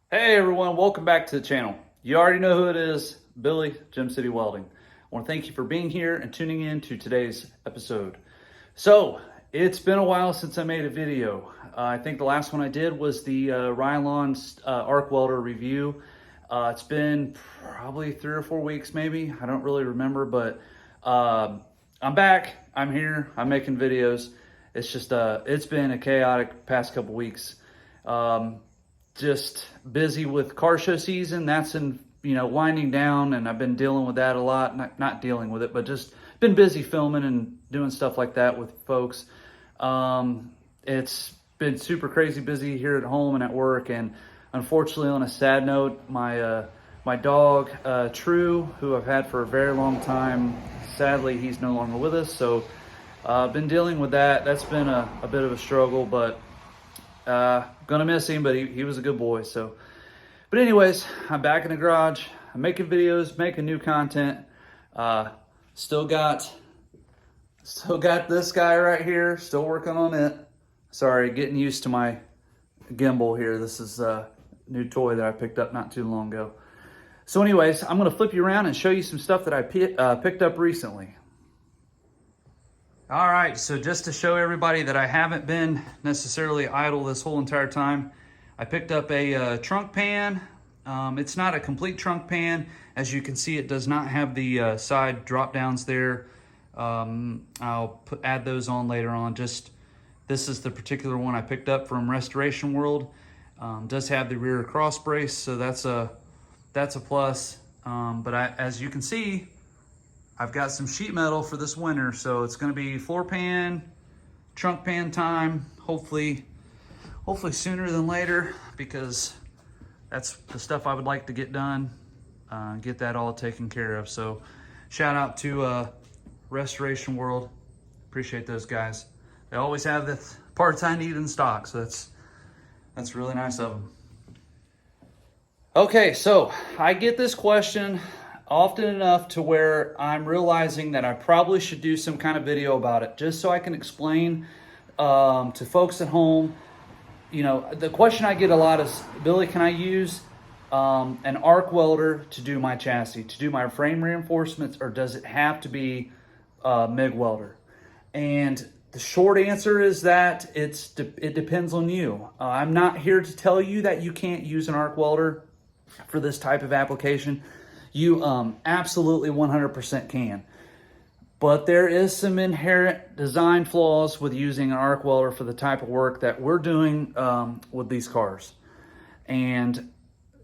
Hey everyone, welcome back to the channel. You already know who it is, Billy, Gem City Welding. I want to thank you for being here and tuning in to today's episode. So, it's been a while since I made a video. I think the last one I did was the Rylon arc welder review. It's been probably 3 or 4 weeks maybe, I don't really remember, but I'm back, I'm here, I'm making videos. It's just, it's been a chaotic past couple weeks. Just busy with car show season. That's winding down, and I've been dealing with that a lot. Not dealing with it, but just been busy filming and doing stuff like that with folks. It's been super crazy busy here at home and at work. And unfortunately, on a sad note, my dog True, who I've had for a very long time, sadly he's no longer with us. So I've been dealing with that. That's been a bit of a struggle, but gonna miss him, but he was a good boy. So, but anyways, I'm back in the garage. I'm making videos, making new content. Still got this guy right here. Still working on it. Sorry, getting used to my gimbal here. This is a new toy that I picked up not too long ago. So anyways, I'm gonna flip you around and show you some stuff that I picked up recently. All right, so just to show everybody that I haven't been necessarily idle this whole entire time, I picked up a trunk pan. It's not a complete trunk pan. As you can see, it does not have the side drop downs there. I'll add those on later on. Just this is the particular one I picked up from Restoration World. Does have the rear cross brace, so that's a plus. But as you can see, I've got some sheet metal for this winter, so it's going to be floor pan, trunk pan time, hopefully sooner than later, because that's the stuff I would like to get done, get that all taken care of. So shout out to Restoration World. Appreciate those guys. They always have the parts I need in stock, so that's really nice of them. Okay, so I get this question often enough to where I'm realizing that I probably should do some kind of video about it, just so I can explain to folks at home. You know, the question I get a lot is, Billy, can I use an arc welder to do my chassis, to do my frame reinforcements, or does it have to be MIG welder? And the short answer is that it depends on you. I'm not here to tell you that you can't use an arc welder for this type of application. You absolutely 100% can. But there is some inherent design flaws with using an arc welder for the type of work that we're doing with these cars. And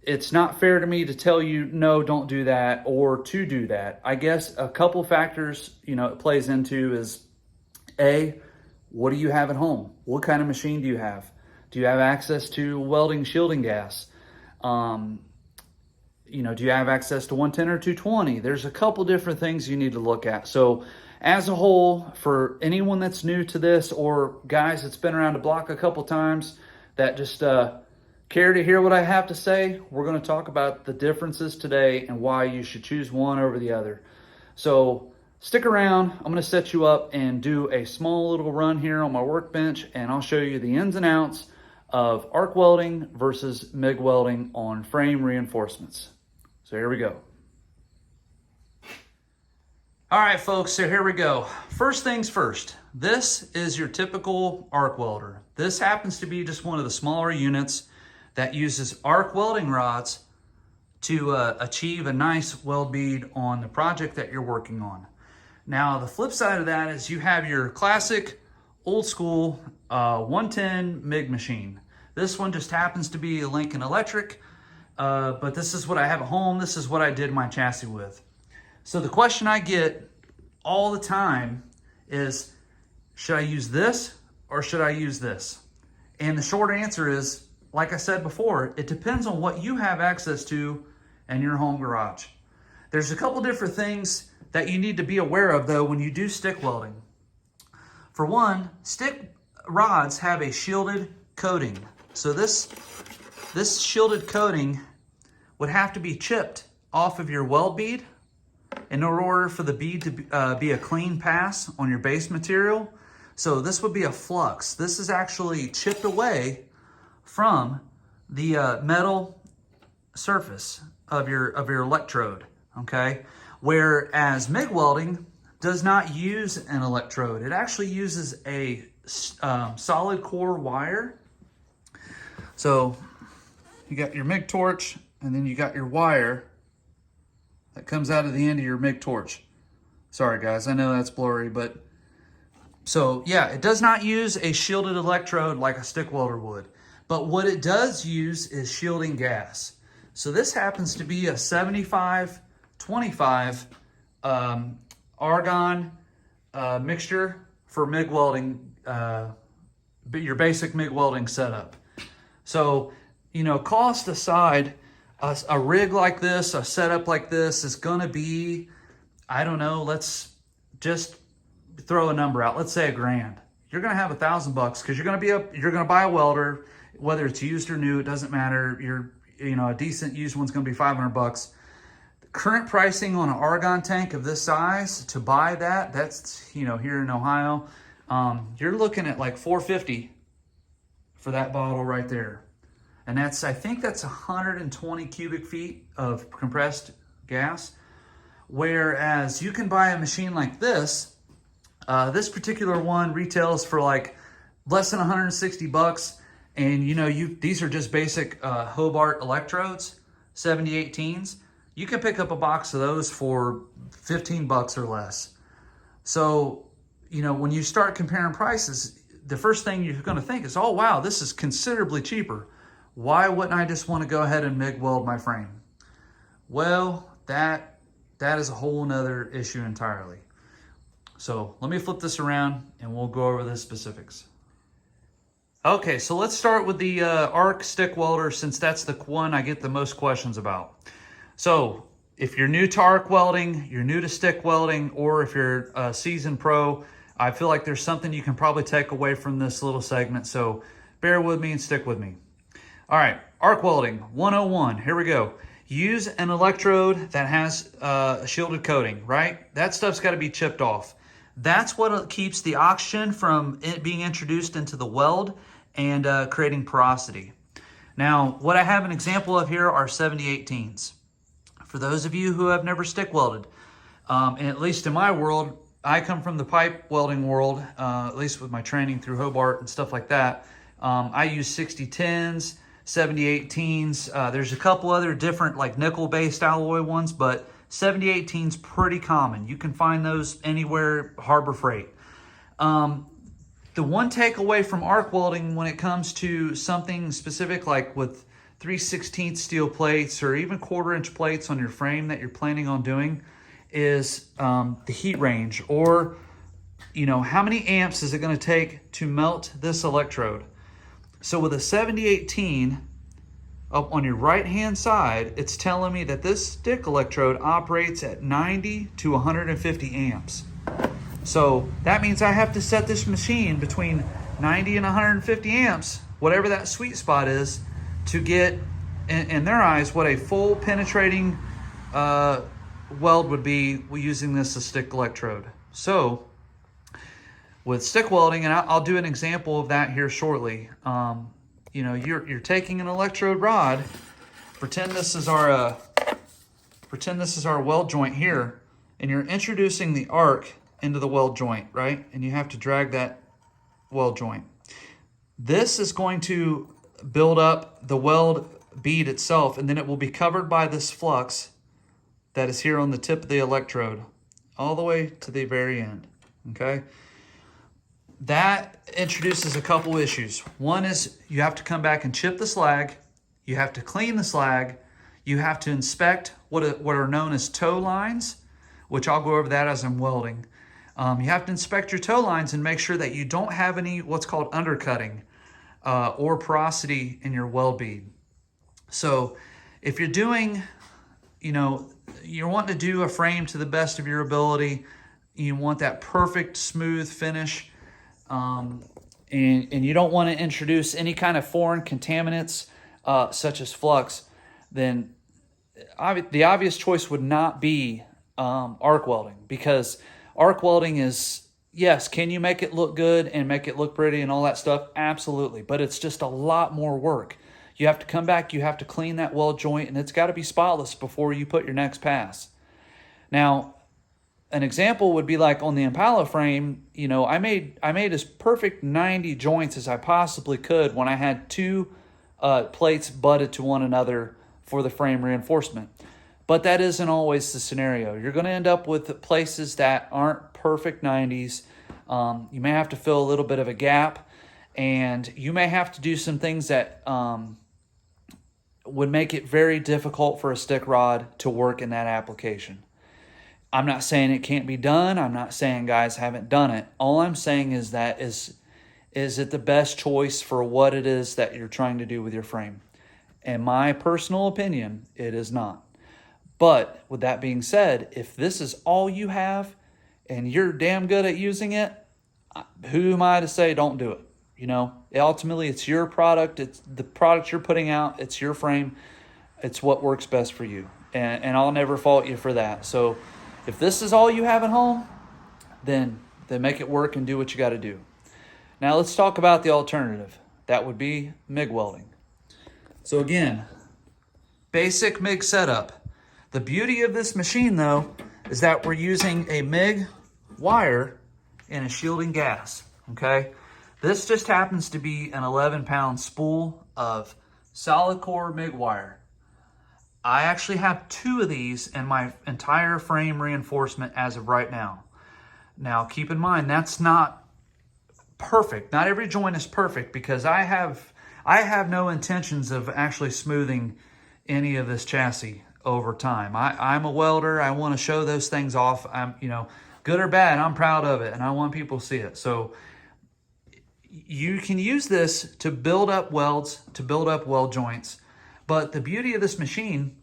it's not fair to me to tell you, no, don't do that, or to do that. I guess a couple factors, it plays into is, A, what do you have at home? What kind of machine do you have? Do you have access to welding shielding gas? Do you have access to 110 or 220? There's a couple different things you need to look at. So as a whole, for anyone that's new to this, or guys that's been around the block a couple times that just care to hear what I have to say, we're going to talk about the differences today and why you should choose one over the other. So stick around. I'm going to set you up and do a small little run here on my workbench, and I'll show you the ins and outs of arc welding versus MIG welding on frame reinforcements. So here we go. All right, folks, so here we go. First things first, this is your typical arc welder. This happens to be just one of the smaller units that uses arc welding rods to achieve a nice weld bead on the project that you're working on. Now, the flip side of that is you have your classic old school 110 MIG machine. This one just happens to be a Lincoln Electric. But this is what I have at home. This is what I did my chassis with. So the question I get all the time is, should I use this or should I use this? And the short answer is, like I said before, it depends on what you have access to in your home garage. There's a couple different things that you need to be aware of though when you do stick welding. For one, stick rods have a shielded coating. So this shielded coating would have to be chipped off of your weld bead in order for the bead to be a clean pass on your base material. So this would be a flux. This is actually chipped away from the metal surface of your electrode, okay? Whereas MIG welding does not use an electrode. It actually uses a solid core wire. So you got your MIG torch, and then you got your wire that comes out of the end of your MIG torch. Sorry guys, I know that's blurry, but so yeah, it does not use a shielded electrode like a stick welder would. But what it does use is shielding gas. So this happens to be a 75-25 argon mixture for MIG welding, your basic MIG welding setup. So, you know, cost aside, a rig like this, a setup like this is gonna be, I don't know, let's just throw a number out. Let's say $1,000. You're gonna have $1,000 because you're gonna buy a welder, whether it's used or new, it doesn't matter. A decent used one's gonna be $500. The current pricing on an argon tank of this size to buy that's here in Ohio, you're looking at like $450 for that bottle right there. And I think that's 120 cubic feet of compressed gas. Whereas you can buy a machine like this. This particular one retails for like less than 160 bucks. And these are just basic Hobart electrodes, 7018s. You can pick up a box of those for 15 bucks or less. So, when you start comparing prices, the first thing you're gonna think is, oh wow, this is considerably cheaper. Why wouldn't I just want to go ahead and MIG weld my frame? Well, that is a whole nother issue entirely. So let me flip this around and we'll go over the specifics. Okay, so let's start with the arc stick welder, since that's the one I get the most questions about. So if you're new to arc welding, you're new to stick welding, or if you're a seasoned pro, I feel like there's something you can probably take away from this little segment. So bear with me and stick with me. All right, arc welding 101, here we go. Use an electrode that has a shielded coating, right? That stuff's gotta be chipped off. That's what keeps the oxygen from it being introduced into the weld and creating porosity. Now, what I have an example of here are 7018s. For those of you who have never stick welded, and at least in my world, I come from the pipe welding world, at least with my training through Hobart and stuff like that. I use 6010s, 7018s. There's a couple other different like nickel-based alloy ones, but 7018's pretty common. You can find those anywhere, Harbor Freight. The one takeaway from arc welding when it comes to something specific like with 3/16 steel plates or even 1/4-inch plates on your frame that you're planning on doing is the heat range, or how many amps is it going to take to melt this electrode. So with a 7018 up on your right hand side, it's telling me that this stick electrode operates at 90 to 150 amps. So that means I have to set this machine between 90 and 150 amps, whatever that sweet spot is, to get, in their eyes, what a full penetrating weld would be using this as stick electrode. So with stick welding, and I'll do an example of that here shortly. You're taking an electrode rod. Pretend this is our weld joint here, and you're introducing the arc into the weld joint, right? And you have to drag that weld joint. This is going to build up the weld bead itself, and then it will be covered by this flux that is here on the tip of the electrode, all the way to the very end, okay? That introduces a couple issues. One is you have to come back and chip the slag, you have to clean the slag, you have to inspect what are known as toe lines, which I'll go over that as I'm welding. You have to inspect your toe lines and make sure that you don't have any what's called undercutting or porosity in your weld bead. So if you're doing, you're wanting to do a frame to the best of your ability, you want that perfect smooth finish, and you don't want to introduce any kind of foreign contaminants such as flux, then the obvious choice would not be arc welding, because arc welding is, yes, can you make it look good and make it look pretty and all that stuff? Absolutely, but it's just a lot more work. You have to come back, you have to clean that weld joint, and it's got to be spotless before you put your next pass. Now, an example would be like on the Impala frame, you know, I made as perfect 90 joints as I possibly could when I had two plates butted to one another for the frame reinforcement. But that isn't always the scenario. You're going to end up with places that aren't perfect 90s. You may have to fill a little bit of a gap, and you may have to do some things that would make it very difficult for a stick rod to work in that application. I'm not saying it can't be done. I'm not saying guys haven't done it. All I'm saying is that is it the best choice for what it is that you're trying to do with your frame? In my personal opinion, it is not. But with that being said, if this is all you have and you're damn good at using it, who am I to say don't do it? You know, ultimately it's your product. It's the product you're putting out. It's your frame. It's what works best for you. And I'll never fault you for that. So if this is all you have at home, then make it work and do what you got to do. Now let's talk about the alternative. That would be MIG welding. So again, basic MIG setup. The beauty of this machine though is that we're using a MIG wire and a shielding gas, okay? This just happens to be an 11-pound spool of solid core MIG wire. I actually have 2 of these in my entire frame reinforcement as of right now. Now, keep in mind, that's not perfect. Not every joint is perfect because I have no intentions of actually smoothing any of this chassis over time. I'm a welder. I want to show those things off. I'm, you know, good or bad, I'm proud of it, and I want people to see it. So you can use this to build up welds, to build up weld joints. But the beauty of this machine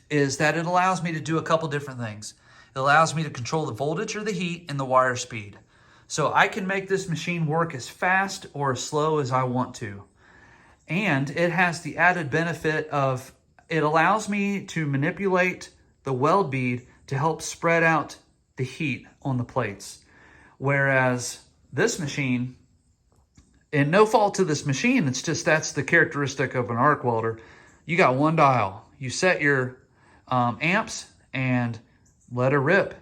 is that it allows me to do a couple different things. It allows me to control the voltage or the heat and the wire speed. So I can make this machine work as fast or as slow as I want to. And it has the added benefit of it allows me to manipulate the weld bead to help spread out the heat on the plates. Whereas this machine, and no fault to this machine, it's just that's the characteristic of an arc welder. You got one dial. You set your amps and let her rip.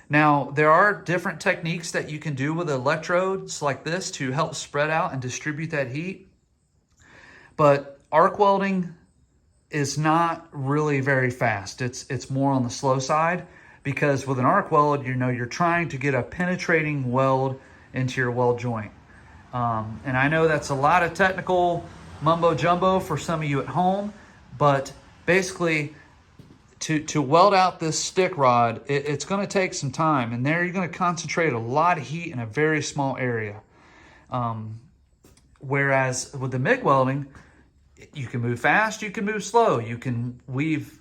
Now, there are different techniques that you can do with electrodes like this to help spread out and distribute that heat. But arc welding is not really very fast. It's more on the slow side because with an arc weld, you know, you're trying to get a penetrating weld into your weld joint. And I know that's a lot of technical mumbo jumbo for some of you at home, but basically to weld out this stick rod, it's going to take some time, and there you're going to concentrate a lot of heat in a very small area. Whereas with the MIG welding, you can move fast, you can move slow, you can weave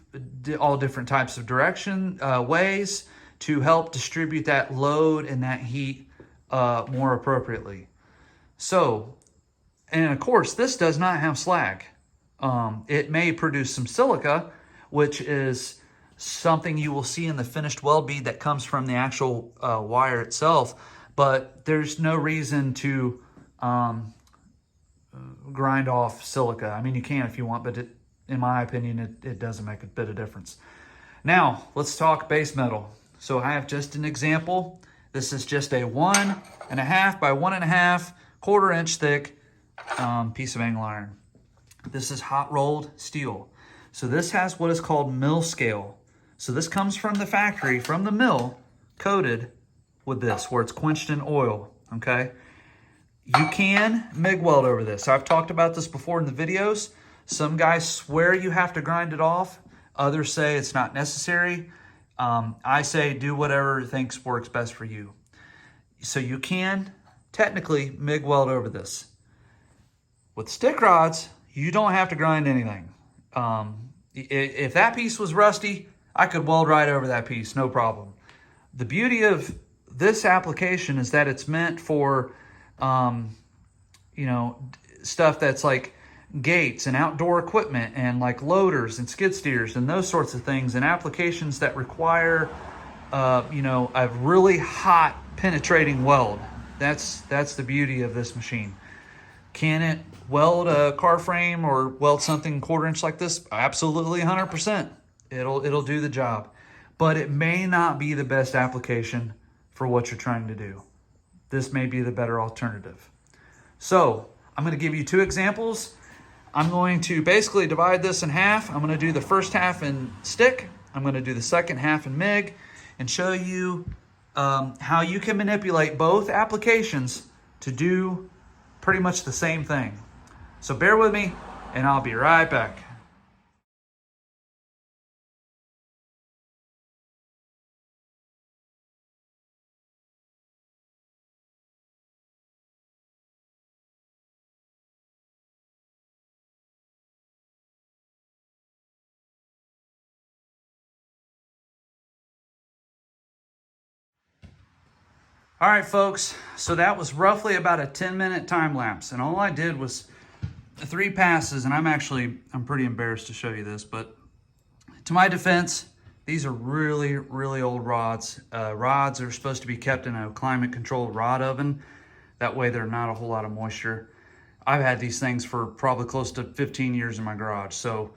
all different types of direction ways to help distribute that load and that heat more appropriately. So, and of course, this does not have slag. It may produce some silica, which is something you will see in the finished weld bead that comes from the actual wire itself, but there's no reason to grind off silica. I mean, you can if you want, but in my opinion, it doesn't make a bit of difference. Now, let's talk base metal. So I have just an example. This is just a 1.5 by 1.5 1/4-inch thick piece of angle iron. This is hot rolled steel. So this has what is called mill scale. So this comes from the factory, from the mill, coated with this, where it's quenched in oil, okay? You can MIG weld over this. I've talked about this before in the videos. Some guys swear you have to grind it off. Others say it's not necessary. I say do whatever you think works best for you. So you can technically MIG weld over this. With stick rods, you don't have to grind anything. If that piece was rusty, I could weld right over that piece, no problem. The beauty of this application is that it's meant for, you know, stuff that's like gates and outdoor equipment and like loaders and skid steers and those sorts of things, and applications that require, you know, a really hot penetrating weld. That's the beauty of this machine. Can it weld a car frame or weld something 1/4 inch like this? Absolutely 100%. It'll do the job. But it may not be the best application for what you're trying to do. This may be the better alternative. So I'm going to give you 2 examples. I'm going to basically divide this in half. I'm going to do the first half in stick. I'm going to do the second half in MIG and show you how you can manipulate both applications to do pretty much the same thing. So bear with me and I'll be right back. All right, folks, so that was roughly about a 10-minute time lapse, and all I did was 3 passes, and I'm pretty embarrassed to show you this, but to my defense, these are really, really old rods. Rods are supposed to be kept in a climate-controlled rod oven. That way there's not a whole lot of moisture. I've had these things for probably close to 15 years in my garage. So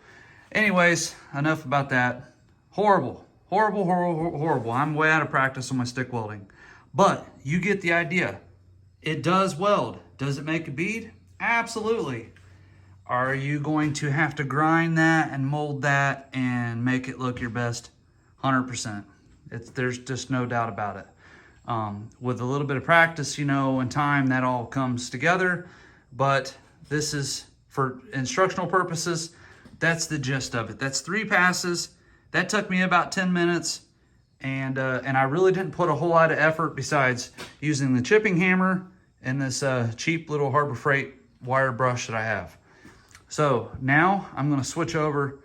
anyways, enough about that. Horrible, horrible, horrible, horrible. I'm way out of practice on my stick welding. But you get the idea. It does weld. Does it make a bead? Absolutely. Are you going to have to grind that and mold that and make it look your best? 100%. There's just no doubt about it. With a little bit of practice, and time, that all comes together. But this is, for instructional purposes, that's the gist of it. That's 3 passes. That took me about 10 minutes. And I really didn't put a whole lot of effort besides using the chipping hammer and this cheap little Harbor Freight wire brush that I have. So now I'm going to switch over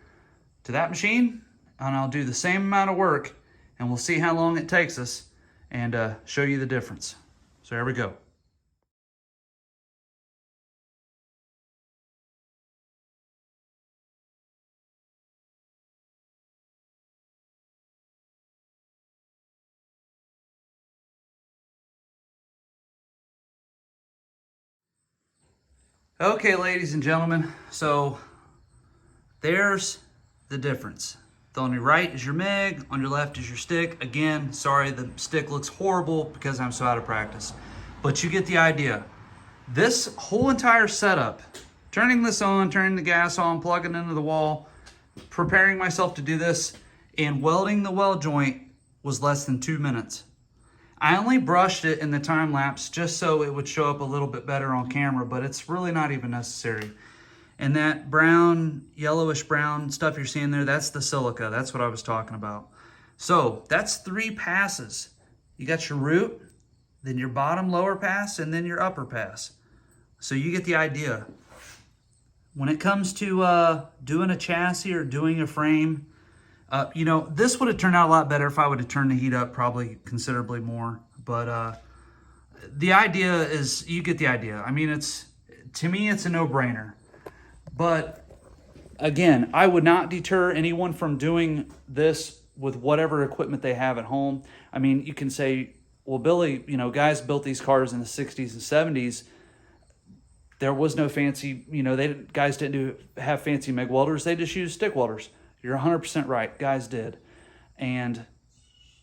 to that machine and I'll do the same amount of work and we'll see how long it takes us and show you the difference. So here we go. Okay, ladies and gentlemen, so there's the difference. On your right is your MIG, on your left is your stick. Again, sorry, the stick looks horrible because I'm so out of practice, but you get the idea. This whole entire setup, turning this on, turning the gas on, plugging into the wall, preparing myself to do this, and welding the weld joint was less than 2 minutes. I only brushed it in the time lapse just so it would show up a little bit better on camera, but it's really not even necessary. And that brown, yellowish brown stuff you're seeing there, that's the silica. That's what I was talking about. So that's 3 passes. You got your root, then your bottom lower pass, and then your upper pass. So you get the idea. When it comes to doing a chassis or doing a frame, this would have turned out a lot better if I would have turned the heat up probably considerably more. But the idea is, you get the idea. I mean, to me, it's a no-brainer. But again, I would not deter anyone from doing this with whatever equipment they have at home. I mean, you can say, well, Billy, guys built these cars in the 60s and 70s. There was no fancy, guys didn't have fancy MIG welders. They just used stick welders. You're 100% right. Guys did. And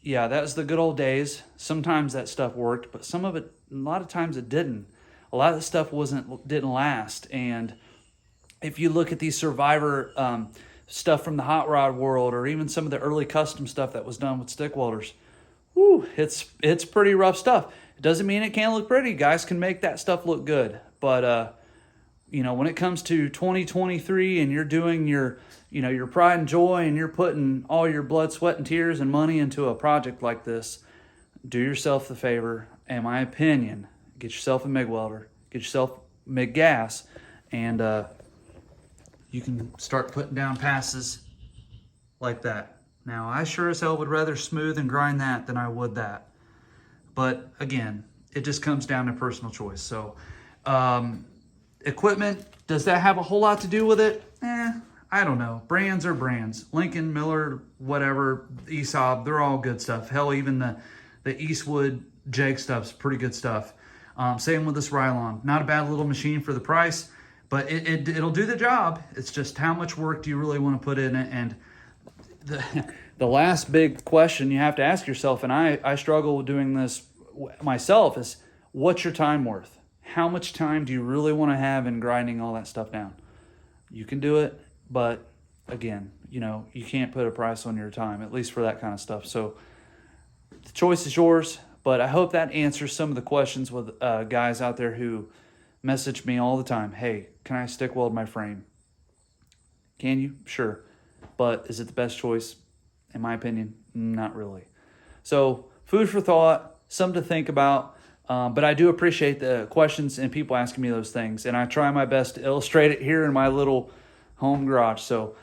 yeah, that was the good old days. Sometimes that stuff worked, but a lot of times it didn't. A lot of the stuff didn't last. And if you look at these Survivor stuff from the hot rod world, or even some of the early custom stuff that was done with stick welders, whew, it's pretty rough stuff. It doesn't mean it can't look pretty. Guys can make that stuff look good. But when it comes to 2023 and you're doing your pride and joy and you're putting all your blood, sweat, and tears and money into a project like this, do yourself the favor, in my opinion, get yourself a MIG welder, get yourself MIG gas, and you can start putting down passes like that. Now, I sure as hell would rather smooth and grind that than I would that. But again, it just comes down to personal choice. So equipment, does that have a whole lot to do with it? I don't know. Brands are brands. Lincoln, Miller, whatever, ESOB, they're all good stuff. Hell, even the Eastwood Jake stuff's pretty good stuff. Same with this Rylon. Not a bad little machine for the price, but it'll do the job. It's just how much work do you really want to put in it? And the last big question you have to ask yourself, and I struggle with doing this myself, is what's your time worth? How much time do you really want to have in grinding all that stuff down? You can do it, but again, you can't put a price on your time, at least for that kind of stuff. So the choice is yours, but I hope that answers some of the questions with guys out there who message me all the time. Hey, can I stick weld my frame? Can you? Sure. But is it the best choice? In my opinion, not really. So food for thought, something to think about. But I do appreciate the questions and people asking me those things. And I try my best to illustrate it here in my little home garage. So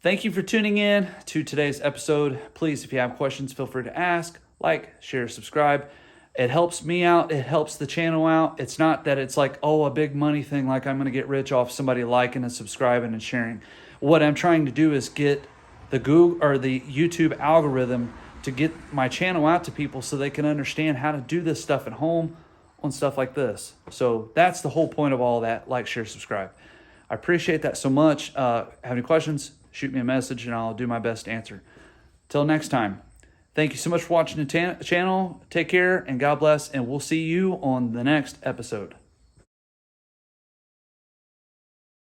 thank you for tuning in to today's episode. Please, if you have questions, feel free to ask, like, share, subscribe. It helps me out. It helps the channel out. It's not that it's like, oh, a big money thing, like I'm going to get rich off somebody liking and subscribing and sharing. What I'm trying to do is get the Google or the YouTube algorithm to get my channel out to people so they can understand how to do this stuff at home on stuff like this. So that's the whole point of all that. Like, share, subscribe. I appreciate that so much. Have any questions? Shoot me a message and I'll do my best to answer. Till next time. Thank you so much for watching the channel. Take care and God bless, and we'll see you on the next episode.